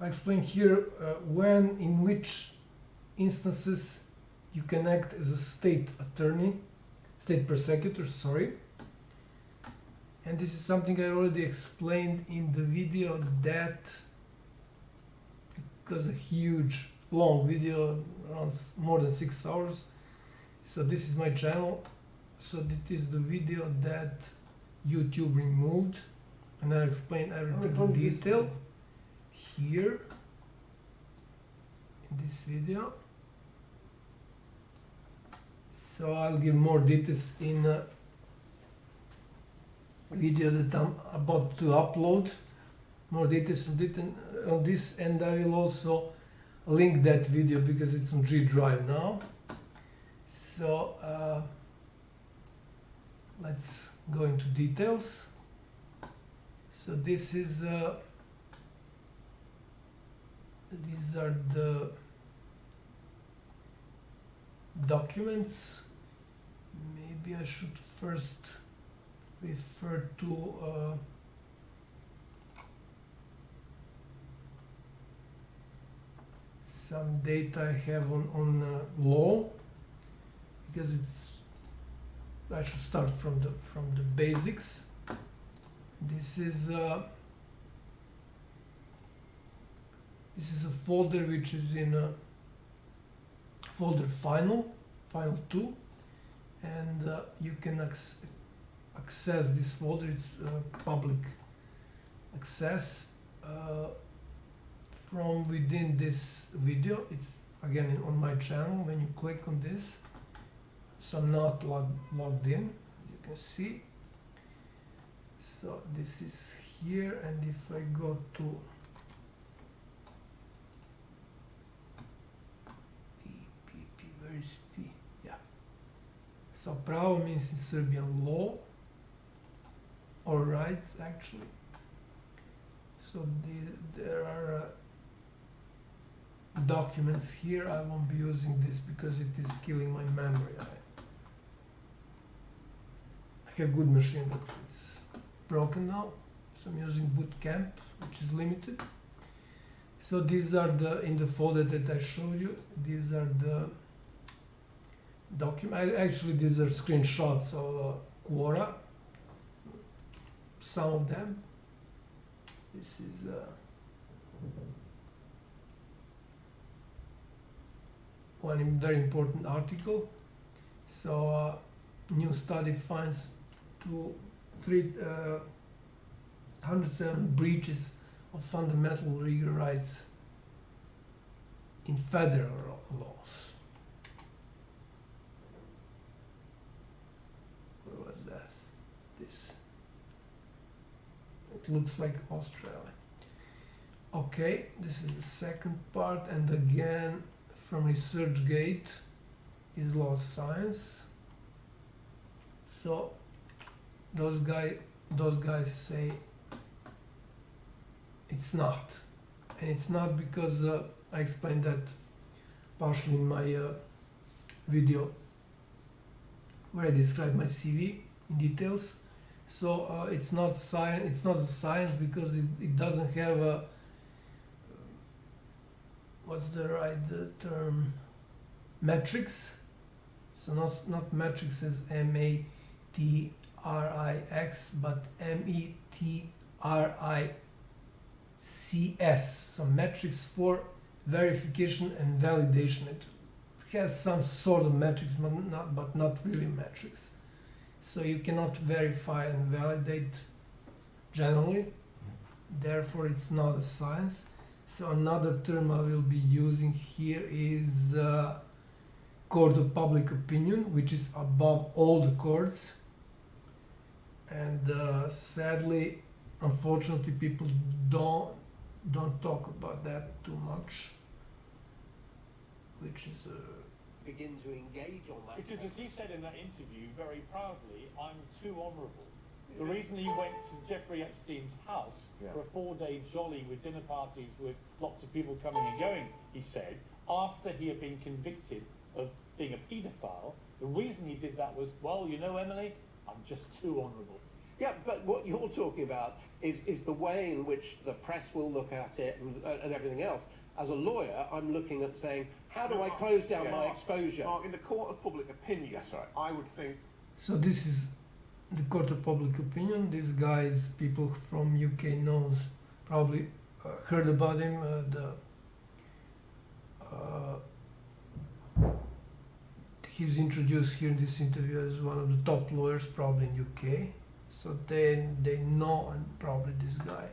I explain here when, in which instances you can act as a state attorney, state prosecutor, sorry. And this is something I already explained in the video that, because a huge, long video, around more than 6 hours. So this is my channel. So this is the video that YouTube removed, and I explain everything in detail here in this video. So I'll give more details in a video that I'm about to upload, more details on this, and I will also link that video because it's on GDrive now. So let's go into details. So this is these are the documents. Maybe I should first refer to some data I have on law, because I should start from the basics. This is a folder which is in a folder file 2, and you can access this folder. It's public access from within this video. It's again on my channel. When you click on this, so I'm not logged in, you can see. So this is here, and if I go to P, where is P? Yeah. So pravo means in Serbian law, or right, actually. So there are documents here. I won't be using this because it is killing my memory. I have good machine, but it's broken now, so I'm using boot camp, which is limited. So these are in the folder that I showed you, these are the documents. Actually, these are screenshots of Quora, some of them. This is one very important article. So new study finds 307 breaches of fundamental legal rights in federal laws. Where was that? This. It looks like Australia. Okay, this is the second part, and again from ResearchGate is law science. So those guys say it's not, and it's not because I explained that partially in my video where I describe my CV in details. So it's not science. It's not a science because it doesn't have a what's the right term? Metrics. So not metrics as MATRIX, but METRICS. So metrics for verification and validation. It has some sort of metrics, but not really metrics. So you cannot verify and validate generally. Therefore, it's not a science. So another term I will be using here is court of public opinion, which is above all the courts. And sadly, unfortunately, people don't talk about that too much, which is begin to engage on that. Because as he said in that interview, very proudly, I'm too honourable. The reason he went to Jeffrey Epstein's house for a 4-day jolly with dinner parties with lots of people coming and going, he said, after he had been convicted of being a paedophile, the reason he did that was, well, you know, Emily, I'm just too honourable. Yeah, but what you're talking about is the way in which the press will look at it and everything else. As a lawyer, I'm looking at saying, how do I close down my exposure? Mark, in the court of public opinion, I would think... So this is the court of public opinion. These guys, people from UK knows, probably heard about him. He's introduced here in this interview as one of the top lawyers probably in UK. So they know, and probably this guy,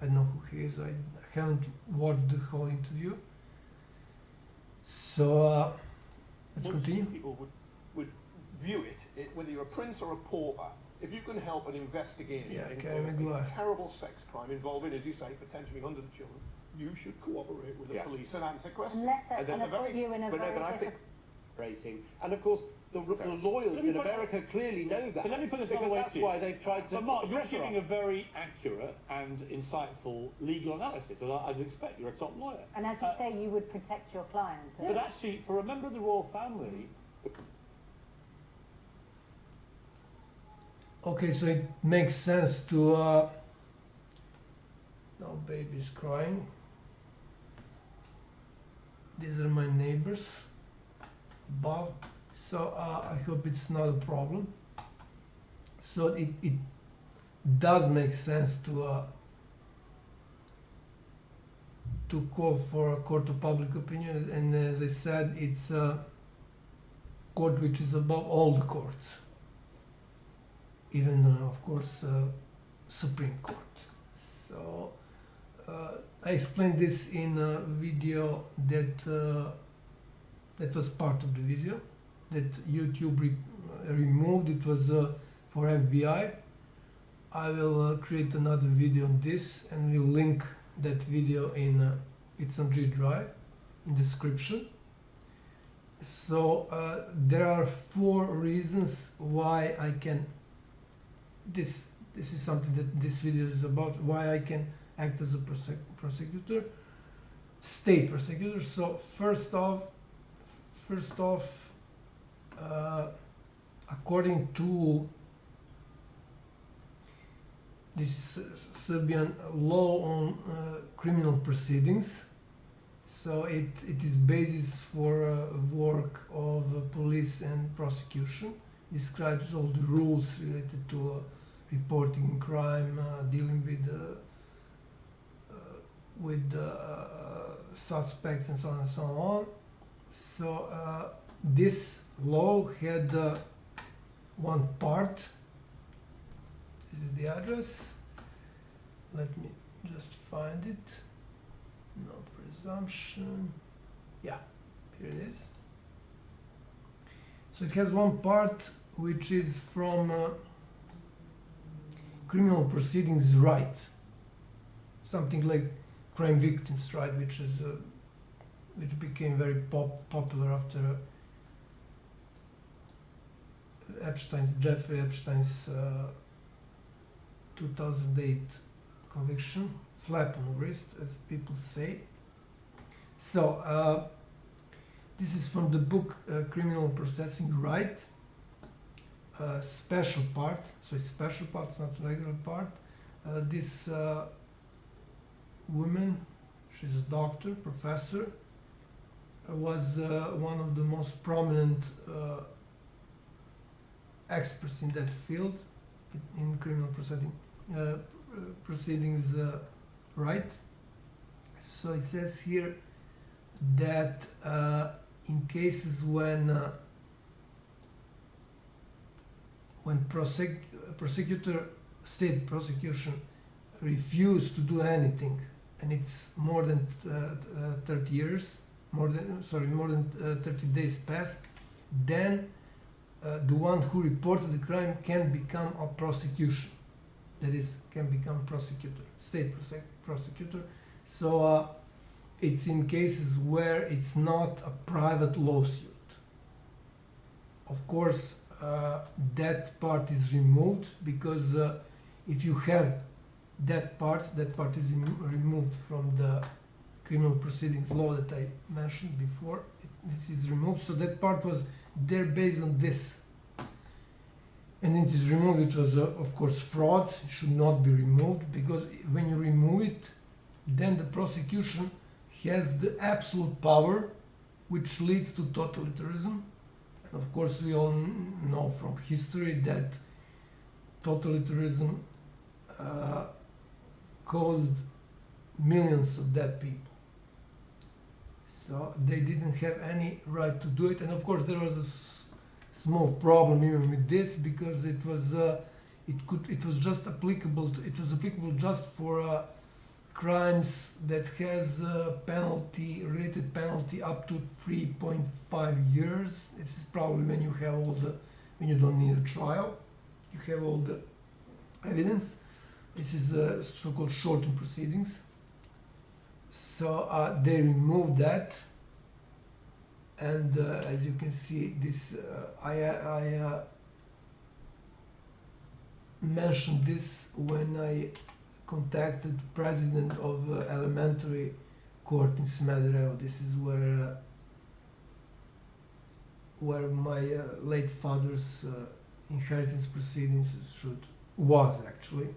I know who he is. I haven't watched the whole interview. So let's continue. People would view it, whether you're a prince or a pauper, if you can help an investigation into a terrible sex crime involving, as you say, potentially hundreds of children, you should cooperate with the police and answer questions. Unless they're going to put you in a very difficult... And of course, the lawyers in America clearly know that. But let me put this another way that's to you. why they've tried to... But Mark, you're giving a very accurate and insightful legal analysis, as I'd expect. You're a top lawyer. And as you say, you would protect your clients. But actually, for a member of the royal family... Okay, so it makes sense to... Now baby's crying. These are my neighbors above. So I hope it's not a problem. So it does make sense to call for a court of public opinion, and as I said, it's a court which is above all the courts, even of course Supreme Court. So I explained this in a video that was part of the video that YouTube removed. It was for FBI. I will create another video on this, and we'll link that video in it's on GDrive in description. So there are 4 reasons why I can this is something that this video is about, why I can act as a prosecutor, state prosecutor. So first off, according to this Serbian law on criminal proceedings, so it is basis for work of police and prosecution, describes all the rules related to reporting crime, dealing with suspects and so on and so on. So this law had one part. This is the address. Let me just find it. No presumption. Yeah, here it is. So it has one part which is from criminal proceedings right, something like crime victims right, which is which became very popular after Jeffrey Epstein's 2008 conviction, slap on the wrist, as people say. So this is from the book Criminal Processing Right, special part. So it's special part, it's not regular part. This woman, she's a doctor, professor, was one of the most prominent experts in that field, in criminal proceedings right. So it says here that in cases when prosecutor, state prosecution, refuse to do anything, and it's more than 30 years, more than 30 days past, then the one who reported the crime can become a prosecution. That is, can become prosecutor, state prosecutor. So it's in cases where it's not a private lawsuit. Of course, that part is removed, because if you have that part is removed from the criminal proceedings law that I mentioned before. This is removed, so that part was there based on this. and it is removed. It was of course fraud. It should not be removed, because when you remove it, then the prosecution has the absolute power, which leads to totalitarianism. And of course we all know from history that totalitarianism caused millions of dead people. So they didn't have any right to do it. And of course there was a small problem even with this, because it was just applicable just for crimes that has a related penalty up to 3.5 years. This is probably when you have when you don't need a trial, you have all the evidence. This is so-called shortened proceedings. So they removed that, and as you can see, this I mentioned this when I contacted president of elementary court in Smederevo. This is where my late father's inheritance proceedings was actually.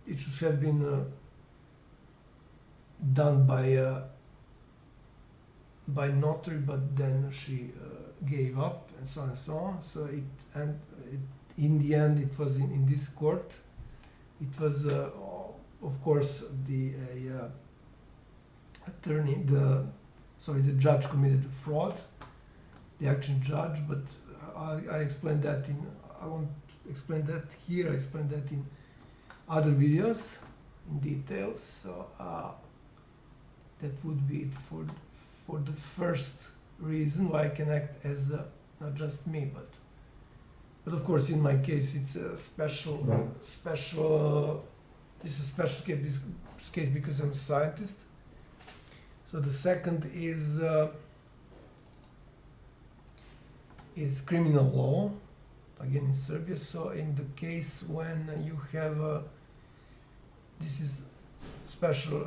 It should have been done by notary, but then she gave up, and so on and so on. So in the end, it was in this court. It was, of course, the judge committed fraud, the action judge. But I explained that I won't explain that here. I explained that in other videos in details. So that would be it for the first reason why I can act as not just me, but of course in my case it's a special this is a special case because I'm a scientist. So the second is criminal law, again in Serbia. So in the case when you have this is special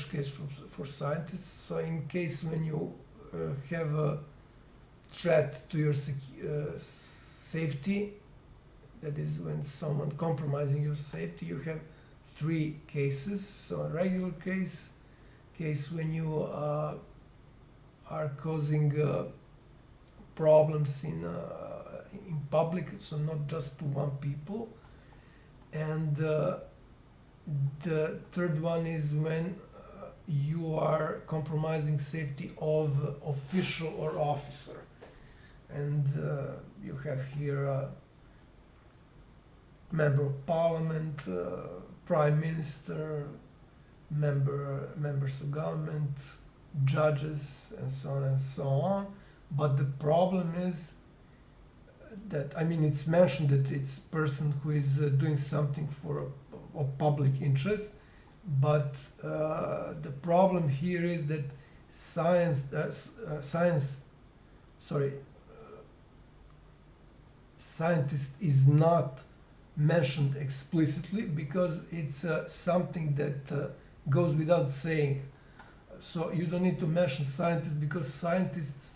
case for scientists. So in case when you have a threat to your safety, that is when someone compromising your safety, you have three cases. So a regular case when you are causing problems in public, so not just to one people, and the third one is when you are compromising safety of official or officer, and you have here member of parliament, prime minister, members of government, judges, and so on and so on. But the problem is that, I mean, it's mentioned that it's a person who is doing something of public interest, but the problem here is that scientist is not mentioned explicitly, because it's something that goes without saying. So you don't need to mention scientists, because scientists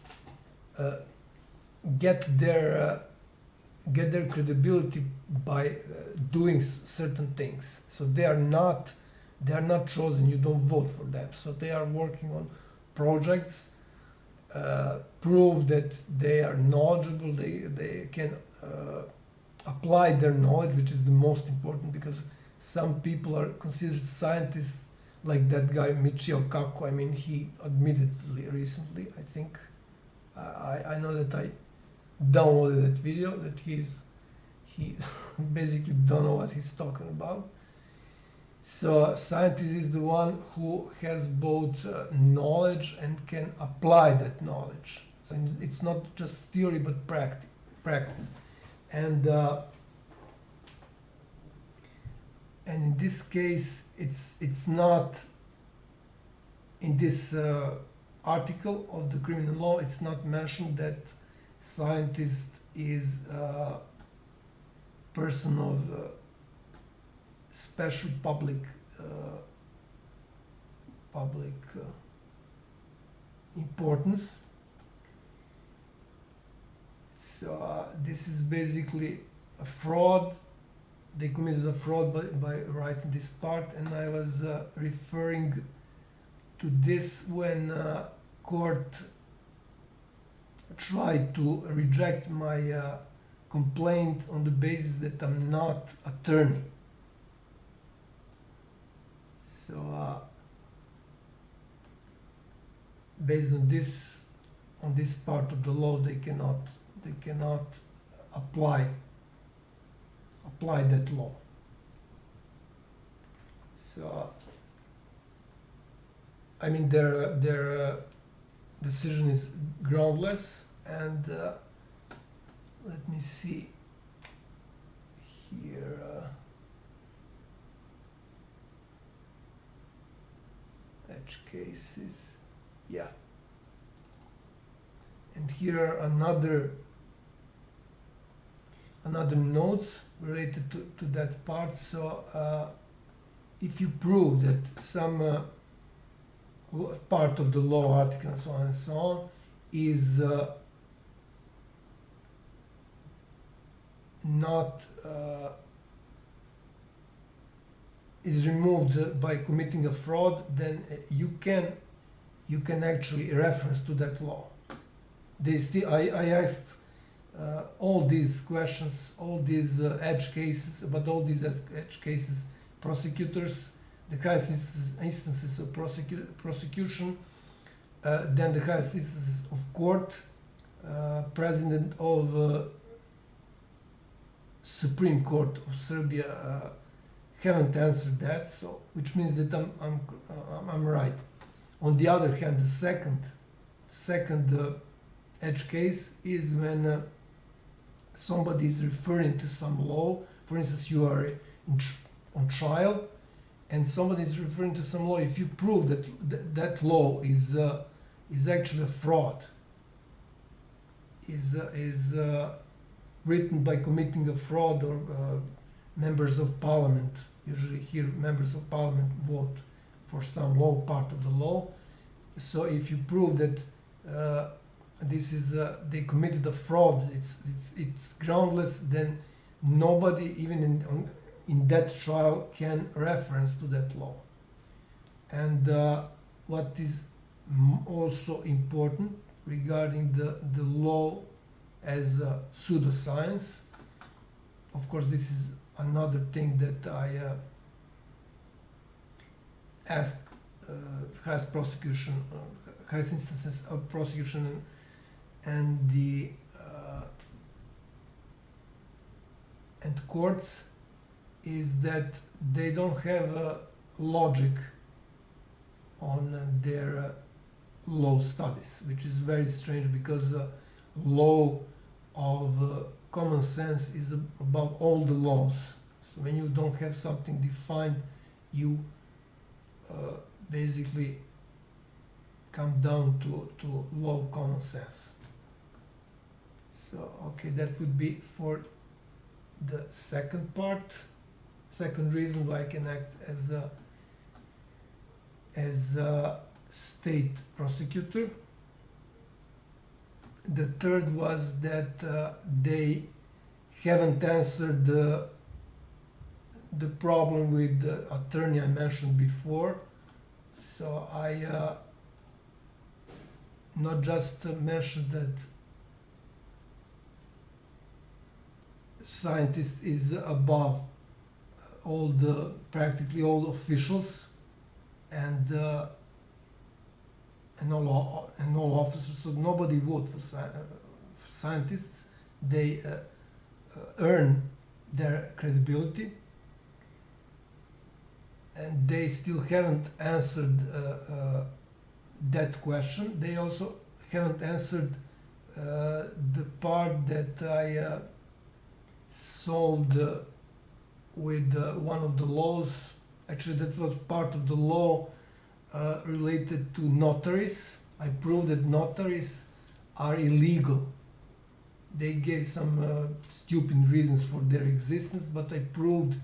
get their credibility by doing certain things. So they are not chosen. You don't vote for them. So they are working on projects, prove that they are knowledgeable. They can apply their knowledge, which is the most important, because some people are considered scientists, like that guy Michio Kaku. I mean, he admitted recently, I think. I know that I downloaded that video, that he basically don't know what he's talking about. So a scientist is the one who has both knowledge and can apply that knowledge. So it's not just theory, but practice. And in this case, it's not in this article of the criminal law. It's not mentioned that scientist is a person of special public importance. So this is basically a fraud. They committed a fraud by writing this part, and I was referring to this when court tried to reject my complaint on the basis that I'm not attorney. So based on this part of the law, they cannot apply that law. So I mean their decision is groundless, and let me see here. Edge cases, yeah. And here are another notes related to that part. So if you prove that some part of the law, article and so on is not is removed by committing a fraud, then you can actually reference to that law. I asked all these questions, all these edge cases, about all these edge cases, prosecutors, the highest instances of prosecution, then the highest instances of court, president of Supreme Court of Serbia haven't answered that, so which means that I'm right. On the other hand, the second edge case is when somebody is referring to some law. For instance, you are on trial, and somebody is referring to some law. If you prove that that law is actually a fraud, is written by committing a fraud, or members of parliament, usually here members of parliament vote for some law, part of the law. So if you prove that this is they committed a fraud, it's groundless, then nobody even in that trial can reference to that law. And what is also important regarding the law as a pseudoscience, of course this is another thing that I asked highest prosecution, highest instances of prosecution and the and courts, is that they don't have a logic on their law studies, which is very strange, because law of common sense is about all the laws. So when you don't have something defined, you basically come down to law of common sense. So okay, that would be for the second part. Second reason why I can act as a state prosecutor. The third was that they haven't answered the problem with the attorney I mentioned before. So I not just mentioned that scientist is above practically all officials and all officers, so nobody votes for scientists. They earn their credibility, and they still haven't answered that question. They also haven't answered the part that I solved with one of the laws. Actually, that was part of the law related to notaries. I proved that notaries are illegal. They gave some stupid reasons for their existence, but I proved,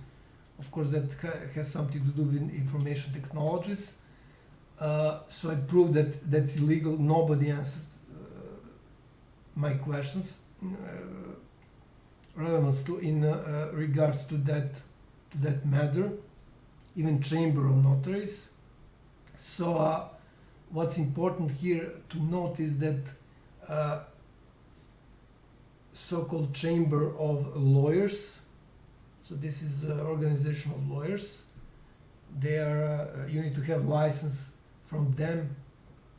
of course, that has something to do with information technologies. So I proved that that's illegal. Nobody answered my questions. relevance to in regards to that matter, even chamber of notaries. So what's important here to note is that so-called chamber of lawyers, so this is an organization of lawyers, they are you need to have license from them,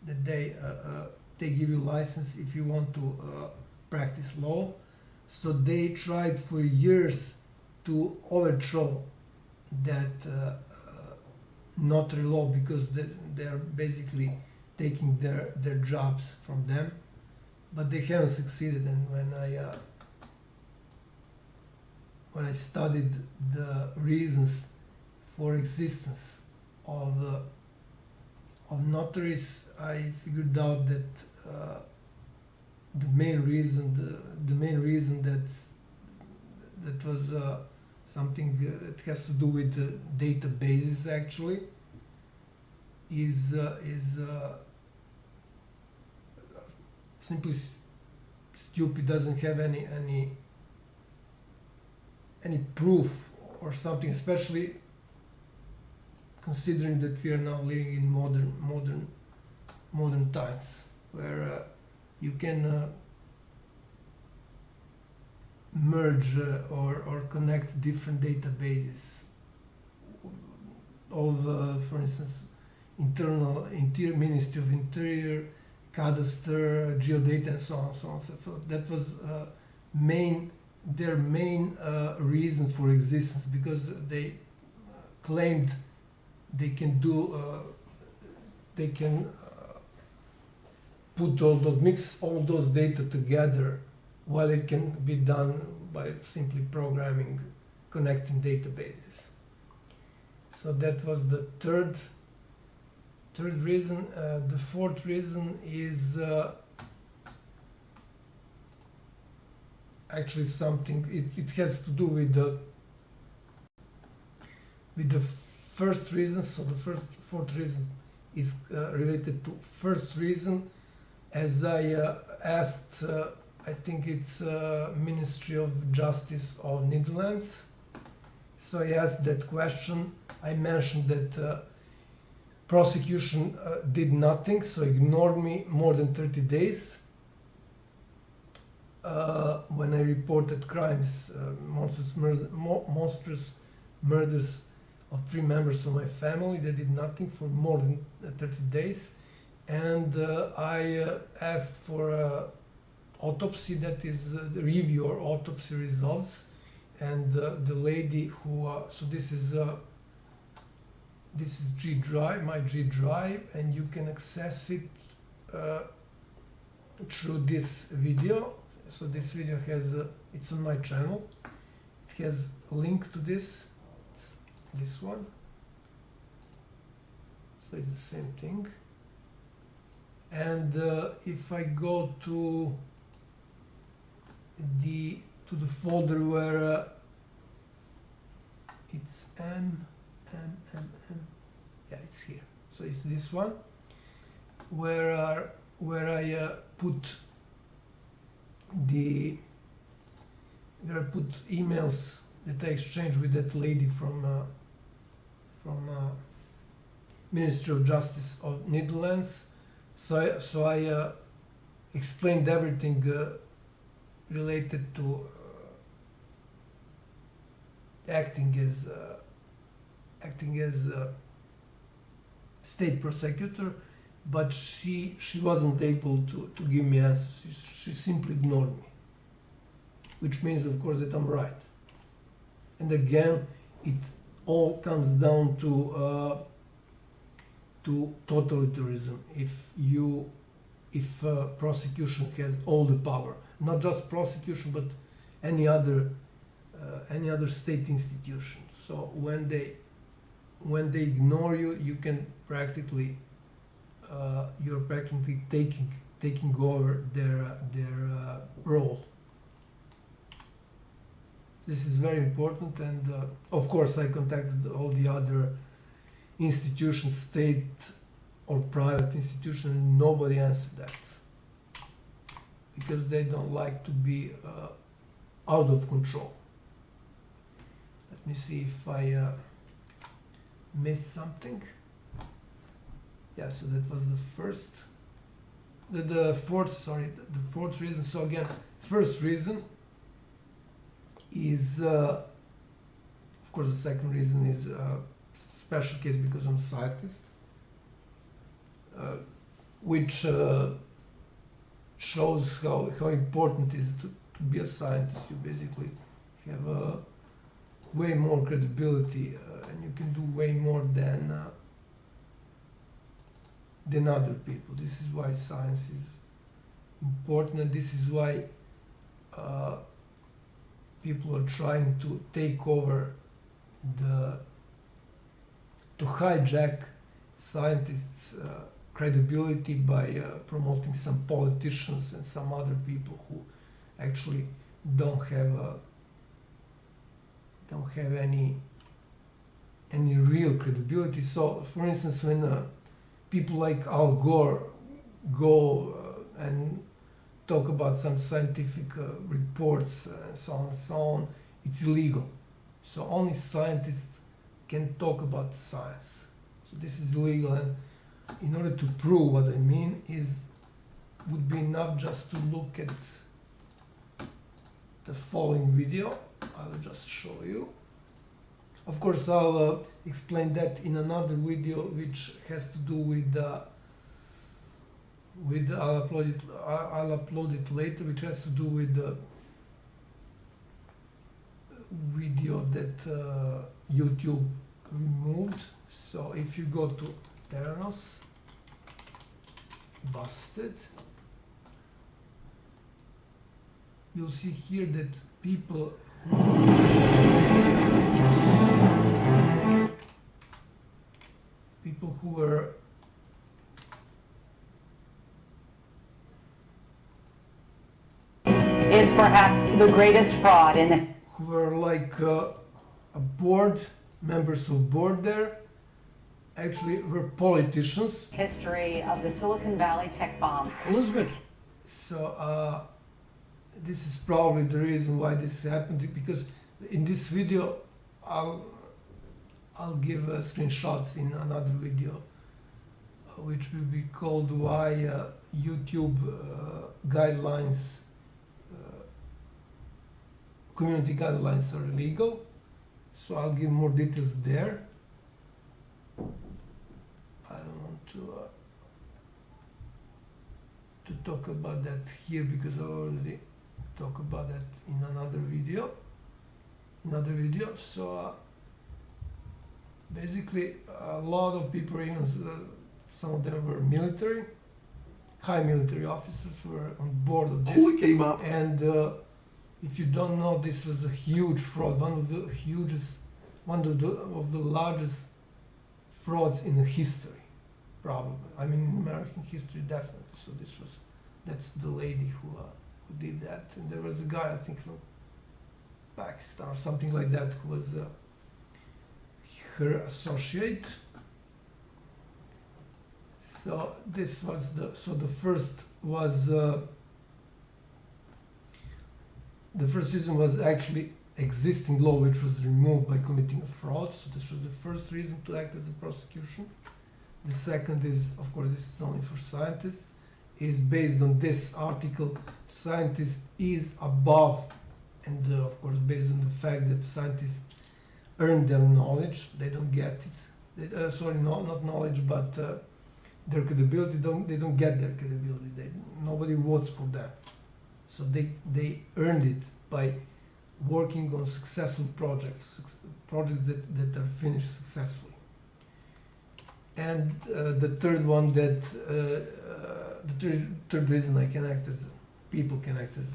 that they give you license if you want to practice law. So they tried for years to overthrow that notary law, because they are basically taking their jobs from them, but they haven't succeeded. And when I studied the reasons for existence of notaries, I figured out that the main reason that was something that has to do with databases actually is simply stupid, doesn't have any proof or something, especially considering that we are now living in modern times, where you can merge or connect different databases of, for instance, Ministry of Interior, Cadastre, Geodata, and so on, so on. So that was their main reason for existence, because they claimed they can mix all those data together, while it can be done by simply programming, connecting databases. So that was the third reason. The fourth reason is actually something. It has to do with the first reason. So the fourth reason is related to first reason. As I asked, I think it's Ministry of Justice of Netherlands. So I asked that question. I mentioned that prosecution did nothing, so ignored me more than 30 days. When I reported crimes, monstrous murders of 3 members of my family, they did nothing for more than 30 days. And I asked for autopsy, that is the review or autopsy results, and the lady who so this is GDrive, my GDrive, and you can access it through this video. So this video has it's on my channel. It has a link to this. It's this one. So it's the same thing. And if I go to the folder where it's yeah, it's here. So it's this one where I put emails that I exchanged with that lady from Ministry of Justice of Netherlands. So I explained everything related to acting as state prosecutor, but she wasn't able to give me answers. She simply ignored me, which means, of course, that I'm right. And again, it all comes down to totalitarianism. If prosecution has all the power, not just prosecution, but any other state institution. So when they ignore you, you can practically you're practically taking over their role. This is very important, and of course I contacted all the other institutions, state or private institutions, and nobody answered that, because they don't like to be out of control. Let me see if I missed something. Yeah, so that was the fourth reason. So again, first reason is, of course, the second reason is special case because I'm a scientist, which shows how important it is to be a scientist. You basically have way more credibility and you can do way more than other people. This is why science is important, and this is why people are trying to take over to hijack scientists' credibility by promoting some politicians and some other people who actually don't have any real credibility. So, for instance, when people like Al Gore go and talk about some scientific reports and so on, it's illegal. So only scientists can talk about science. So this is illegal, and in order to prove what I mean would be enough just to look at the following video. I will just show you. Of course, I'll explain that in another video, which has to do with I'll upload it later, which has to do with the video that YouTube removed. So if you go to Theranos, busted, you'll see here that people who were is perhaps the greatest fraud in the who were like a board, members of board there, actually were politicians. history of the Silicon Valley tech bomb. Elizabeth. So this is probably the reason why this happened, because in this video I'll give screenshots in another video, which will be called why YouTube guidelines, community guidelines are illegal. So I'll give more details there. I don't want to talk about that here because I already talked about that in another video. So basically, a lot of people, even some of them were military, high military officers, were on board of this. Who came up? And if you don't know, this was a huge fraud, one of the largest frauds in history, probably. I mean, in American history, definitely. So that's the lady who did that. And there was a guy, I think, from Pakistan or something like that, who was her associate. So this was the first reason was actually existing law, which was removed by committing a fraud. So this was the first reason to act as a prosecution. The second is, of course, this is only for scientists, is based on this article, scientist is above, and of course based on the fact that scientists earn their knowledge, they don't get it. Not knowledge, but their credibility. They don't get their credibility. Nobody votes for them. So they earned it by working on successful projects that are finished successfully. And the third one, that the third reason people can act as,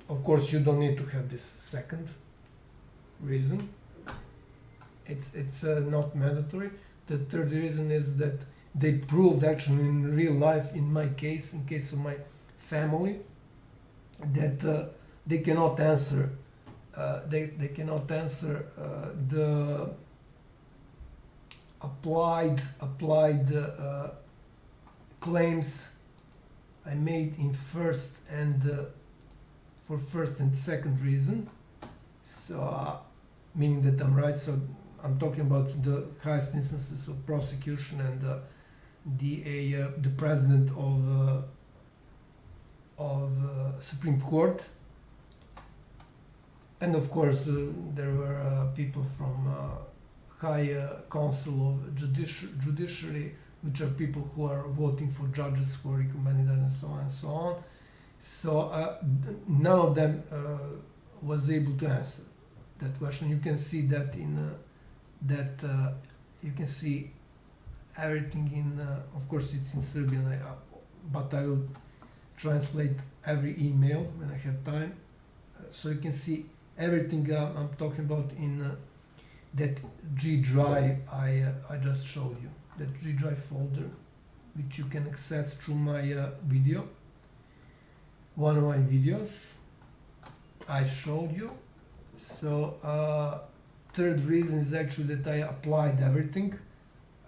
of course, you don't need to have this second reason. It's not mandatory. The third reason is that they proved actually in real life, in my case, in case of my family, that they cannot answer the applied claims. I I made in first and for first and second reason. So meaning that I'm right. So I'm talking about the highest instances of prosecution and the president of Supreme Court, and of course there were people from High Council of Judiciary, which are people who are voting for judges who are recommended and so on and so on. So none of them was able to answer that question. You can see that in you can see everything in. Of course, it's in Serbian, but I will translate every email when I have time, so you can see everything I'm talking about in that GDrive I just showed you. That GDrive folder, which you can access through my video. One of my videos I showed you. So third reason is actually that I applied everything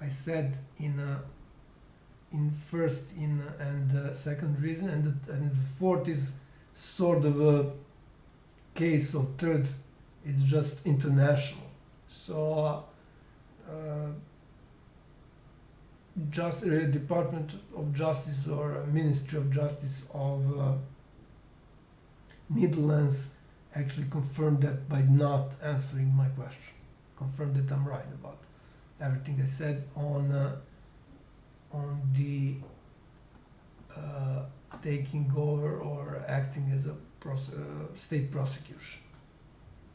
I said in first and second reason, and the fourth is sort of a case of third. It's just international. So just Department of Justice or Ministry of Justice of Netherlands actually confirmed that by not answering my question. Confirmed that I'm right about everything I said on the taking over or acting as a state prosecution.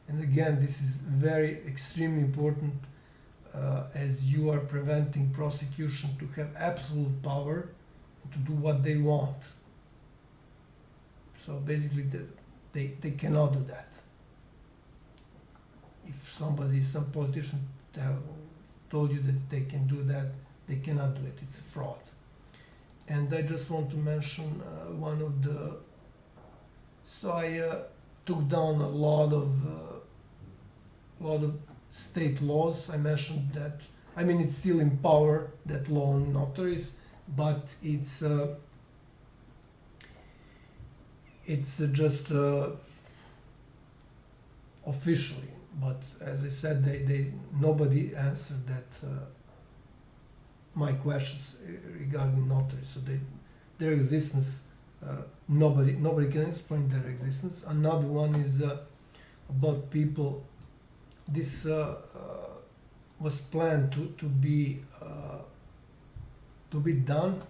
And again, this is very extremely important as you are preventing prosecution to have absolute power to do what they want. So basically they cannot do that. If some politician told you that they can do that, they cannot do it. It's a fraud. And I just want to mention one of the. So I took down a lot of state laws. I mentioned that. I mean, it's still in power, that law on notaries, but it's just officially. But as I said, nobody answered that my questions regarding notaries. So their existence, nobody can explain their existence. Another one is about people. This was planned to be done,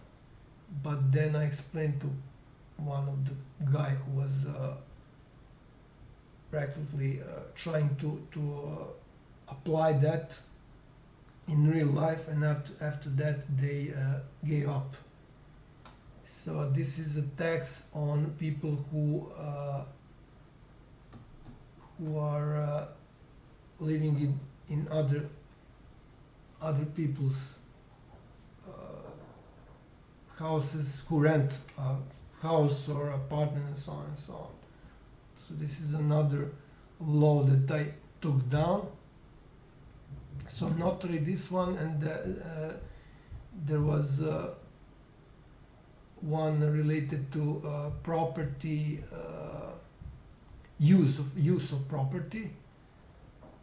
but then I explained to one of the guy who was practically trying to apply that in real life, and after that they gave up. So this is a tax on people who are living in other people's houses, who rent a house or apartment and so on and so on. So this is another law that I took down. So notary, this one, and there was one related to property, use of property.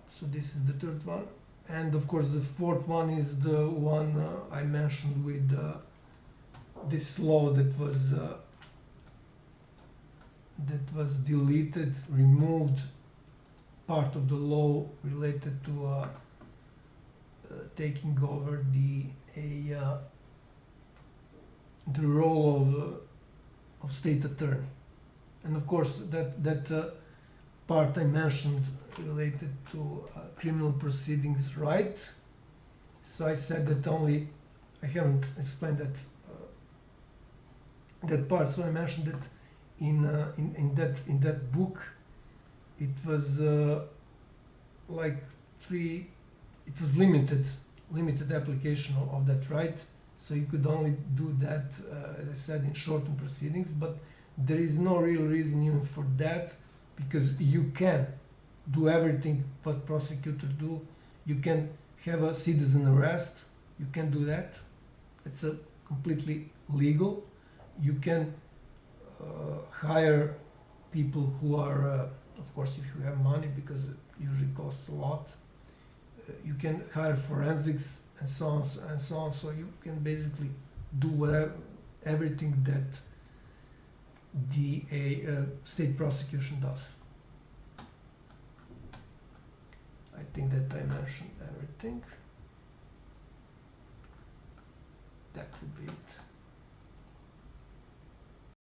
So this is the third one, and of course the fourth one is the one I mentioned with this law that was deleted, removed, part of the law related to taking over the role of state attorney, and of course that part I mentioned related to criminal proceedings, right? So I said that only I haven't explained that part. So I mentioned that in that book, it was like it was limited application of that right. So you could only do that, as I said, in shortened proceedings. But there is no real reason even for that, because you can do everything what prosecutors do. You can have a citizen arrest. You can do that. It's a completely legal. You can hire people who are, of course, if you have money, because it usually costs a lot. You can hire forensics and so on and so on. So you can basically do whatever, everything that the state prosecution does. I think that I mentioned everything. That would be it.